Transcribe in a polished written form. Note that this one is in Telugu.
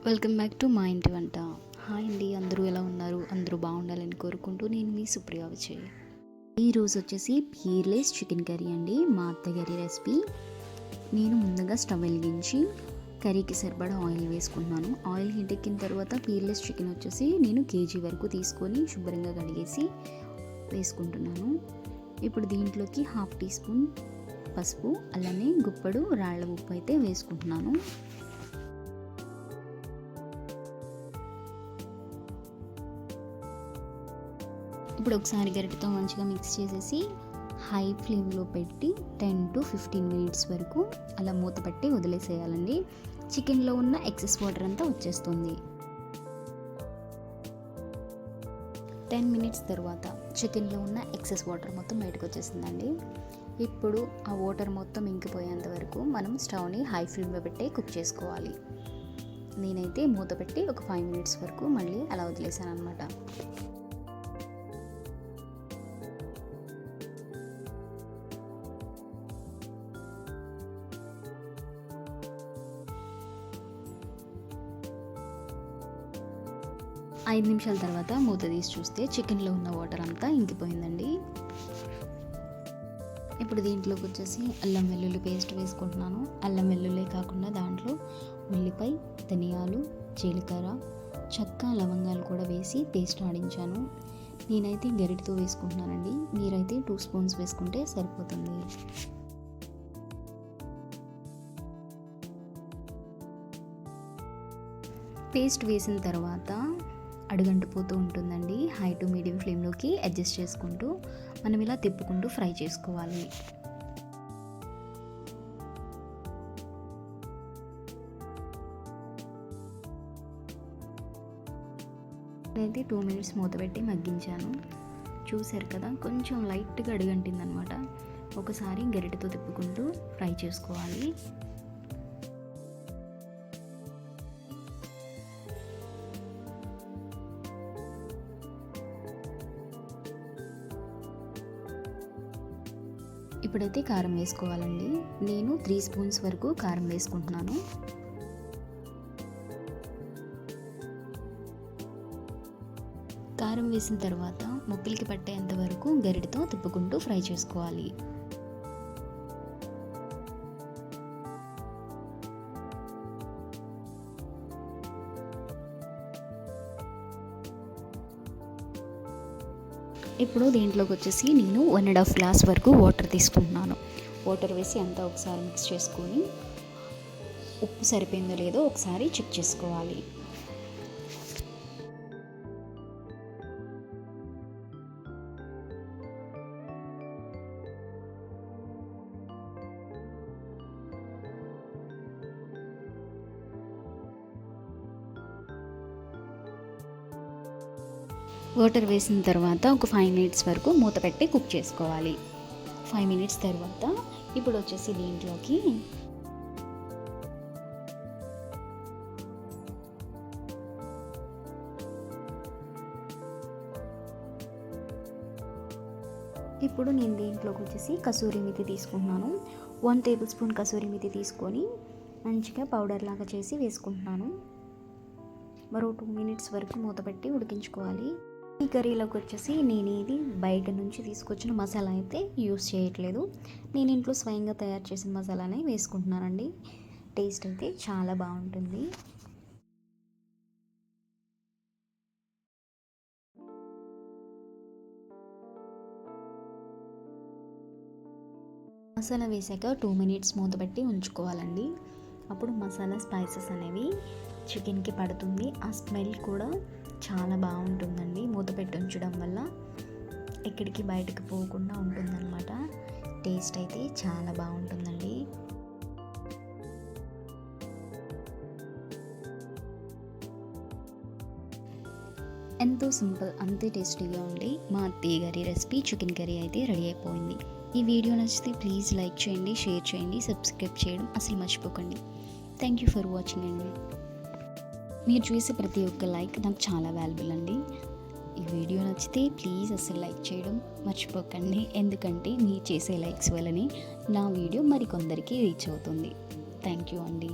వెల్కమ్ బ్యాక్ టు మా ఇంటి వంట. హాయ్ అండి, అందరూ ఎలా ఉన్నారు? అందరూ బాగుండాలని కోరుకుంటూ నేను మీ సుప్రియ విజయ్. ఈరోజు వచ్చేసి పీర్లెస్ చికెన్ కర్రీ అండి, మా అత్తగారి రెసిపీ. నేను ముందుగా స్టవ్ వెలిగించి కర్రీకి సరిపడా ఆయిల్ వేసుకుంటున్నాను. ఆయిల్ హీట్ ఎక్కిన తర్వాత పీర్లెస్ చికెన్ వచ్చేసి నేను కేజీ వరకు తీసుకొని శుభ్రంగా కడిగేసి వేసుకుంటున్నాను. ఇప్పుడు దీంట్లోకి 1/2 టీ స్పూన్ పసుపు, అలానే గుప్పడు రాళ్ళ ఉప్పు అయితే వేసుకుంటున్నాను. ఇప్పుడు ఒకసారి గరిటెతో మంచిగా మిక్స్ చేసేసి హై ఫ్లేమ్లో పెట్టి 10 to 15 మినిట్స్ వరకు అలా మూత పెట్టి వదిలేసేయాలండి. చికెన్లో ఉన్న ఎక్సెస్ వాటర్ అంతా వచ్చేస్తుంది. 10 మినిట్స్ తర్వాత చికెన్లో ఉన్న ఎక్సెస్ వాటర్ మొత్తం బయటకు వచ్చేసిందండి. ఇప్పుడు ఆ వాటర్ మొత్తం ఇంకిపోయేంత వరకు మనం స్టవ్ని హై ఫ్లేమ్లో పెట్టి కుక్ చేసుకోవాలి. నేనైతే మూత పెట్టి ఒక 5 మినిట్స్ వరకు మళ్ళీ అలా వదిలేసాను అనమాట. ఐదు నిమిషాల తర్వాత మూత తీసి చూస్తే చికెన్లో ఉన్న వాటర్ అంతా ఇంకిపోయిందండి. ఇప్పుడు దీంట్లోకి వచ్చేసి అల్లం వెల్లుల్లి పేస్ట్ వేసుకుంటున్నాను. అల్లం వెల్లుల్లి కాకుండా దాంట్లో ఉల్లిపాయ, ధనియాలు, జీలకర్ర, చెక్క, లవంగాలు కూడా వేసి పేస్ట్ ఆడించాను. నేనైతే గరిటెతో వేసుకుంటున్నానండి, మీరైతే 2 స్పూన్స్ వేసుకుంటే సరిపోతుంది. పేస్ట్ వేసిన తర్వాత అడుగంటిపోతూ ఉంటుందండి. హై టు మీడియం ఫ్లేమ్లోకి అడ్జస్ట్ చేసుకుంటూ మనం ఇలా తిప్పుకుంటూ ఫ్రై చేసుకోవాలి. నేనైతే 2 మినిట్స్ మూత పెట్టి మగ్గించాను. చూసారు కదా, కొంచెం లైట్గా అడుగంటింది అనమాట. ఒకసారి గరిటెతో తిప్పుకుంటూ ఫ్రై చేసుకోవాలి. ఇప్పుడైతే కారం వేసుకోవాలండి. నేను 3 స్పూన్స్ వరకు కారం వేసుకుంటున్నాను. కారం వేసిన తర్వాత ముక్కలకి పట్టేంత వరకు గరిటెతో తిప్పుకుంటూ ఫ్రై చేసుకోవాలి. ఇప్పుడు దీంట్లోకి వచ్చేసి నేను 1.5 గ్లాస్ వరకు వాటర్ తీసుకుంటున్నాను. వాటర్ వేసి అంతా ఒకసారి మిక్స్ చేసుకొని ఉప్పు సరిపోయిందో లేదో ఒకసారి చెక్ చేసుకోవాలి. వాటర్ వేసిన తర్వాత ఒక 5 మినిట్స్ వరకు మూత పెట్టి కుక్ చేసుకోవాలి. 5 మినిట్స్ తర్వాత ఇప్పుడు వచ్చేసి దీంట్లోకి నేను దీంట్లోకి వచ్చేసి కసూరి మేతి తీసుకుంటున్నాను. 1 టేబుల్ స్పూన్ కసూరి మేతి తీసుకొని మంచిగా పౌడర్ లాగా చేసి వేసుకుంటున్నాను. మరో 2 మినిట్స్ వరకు మూత పెట్టి ఉడికించుకోవాలి. ఈ కర్రీలోకి వచ్చేసి నేను ఇది బయట నుంచి తీసుకొచ్చిన మసాలా అయితే యూస్ చేయట్లేదు. నేను ఇంట్లో స్వయంగా తయారు చేసిన మసాలానే వేసుకుంటున్నానండి. టేస్ట్ అయితే చాలా బాగుంటుంది. మసాలా వేసాక 2 మినిట్స్ మూత పెట్టి ఉంచుకోవాలండి. అప్పుడు మసాలా స్పైసెస్ అనేవి చికెన్కి పడుతుంది. ఆ స్మెల్ కూడా చాలా బాగుంటుందండి. మూత పెట్టి ఉంచడం వల్ల ఎక్కడికి బయటకు పోకుండా ఉంటుందన్నమాట. టేస్ట్ అయితే చాలా బాగుంటుందండి. ఎంతో సింపుల్, అంతే టేస్టీగా ఉండి మా అత్తయ్య గారి రెసిపీ చికెన్ కర్రీ అయితే రెడీ అయిపోయింది. ఈ వీడియో నచ్చితే ప్లీజ్ లైక్ చేయండి, షేర్ చేయండి, సబ్స్క్రైబ్ చేయడం అసలు మర్చిపోకండి. థ్యాంక్ యూ ఫర్ వాచింగ్ అండి. మీరు చూసే ప్రతి ఒక్క లైక్ నాకు చాలా వాల్యుబుల్ అండి. ఈ వీడియో నచ్చితే ప్లీజ్ అసలు లైక్ చేయడం మర్చిపోకండి. ఎందుకంటే మీరు చేసే లైక్స్ వల్లనే నా వీడియో మరికొందరికి రీచ్ అవుతుంది. థ్యాంక్ యూ అండి.